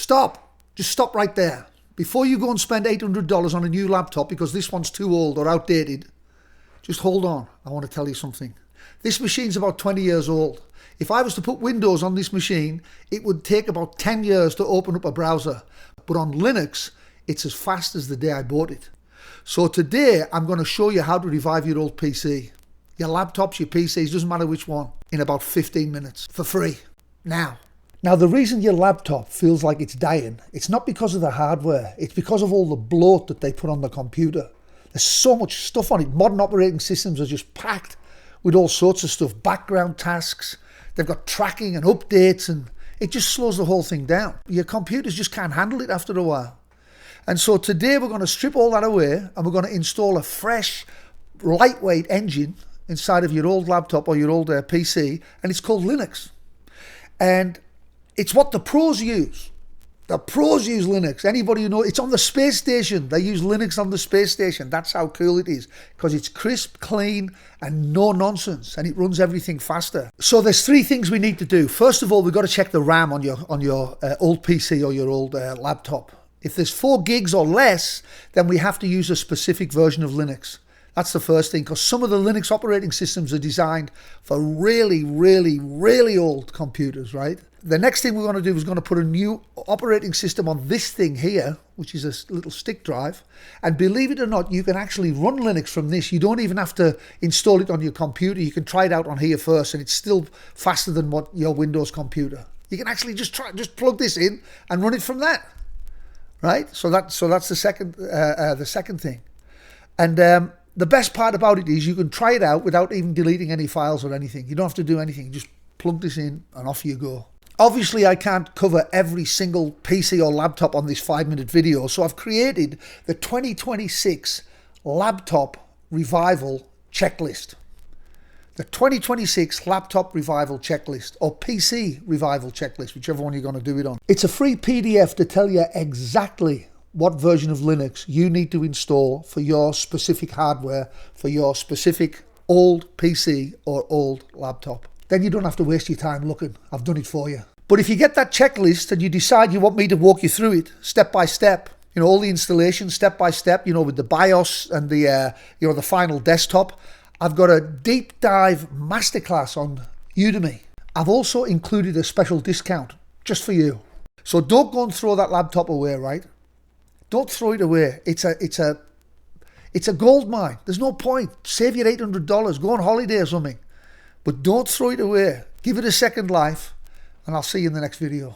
Stop. Just stop right there. Before you go and spend $800 on a new laptop because this one's too old or outdated, just hold on. I want to tell you something. This machine's about 20 years old. If I was to put Windows on this machine, it would take about 10 years to open up a browser. But on Linux, it's as fast as the day I bought it. So today, I'm going to show you how to revive your old PC. Your laptops, your PCs, doesn't matter which one, in about 15 minutes, for free. Now, the reason your laptop feels like it's dying, it's not because of the hardware, it's because of all the bloat that they put on the computer. There's so much stuff on it. Modern operating systems are just packed with all sorts of stuff, background tasks. They've got tracking and updates, and it just slows the whole thing down. Your computers just can't handle it after a while. And so today we're going to strip all that away and we're going to install a fresh, lightweight engine inside of your old laptop or your old PC, and it's called Linux. And it's what the pros use. The pros use Linux. Anybody who knows, it's on the space station. They use Linux on the space station. That's how cool it is, because it's crisp, clean, and no nonsense, and it runs everything faster. So there's three things we need to do. First of all, we've got to check the RAM on your old PC or your old laptop. If there's 4 gigs or less, then we have to use a specific version of Linux. That's the first thing, because some of the Linux operating systems are designed for really, really, really old computers, right? The next thing we're going to do is going to put a new operating system on this thing here, which is a little stick drive. And believe it or not, you can actually run Linux from this. You don't even have to install it on your computer. You can try it out on here first, and it's still faster than what your Windows computer. You can actually just plug this in and run it from that, right? So that's the second thing. And the best part about it is you can try it out without even deleting any files or anything. You don't have to do anything. Just plug this in and off you go. Obviously, I can't cover every single PC or laptop on this 5-minute video, so I've created the 2026 Laptop Revival Checklist. The 2026 Laptop Revival Checklist, or PC Revival Checklist, whichever one you're going to do it on. It's a free PDF to tell you exactly what version of Linux you need to install for your specific hardware, for your specific old PC or old laptop. Then you don't have to waste your time looking. I've done it for you. But if you get that checklist and you decide you want me to walk you through it step by step, all the installation step by step, with the BIOS and the the final desktop, I've got a deep dive masterclass on Udemy. I've also included a special discount just for you. So don't go and throw that laptop away, right? Don't throw it away. It's a gold mine. There's no point. Save your $800. Go on holiday or something. But don't throw it away. Give it a second life, and I'll see you in the next video.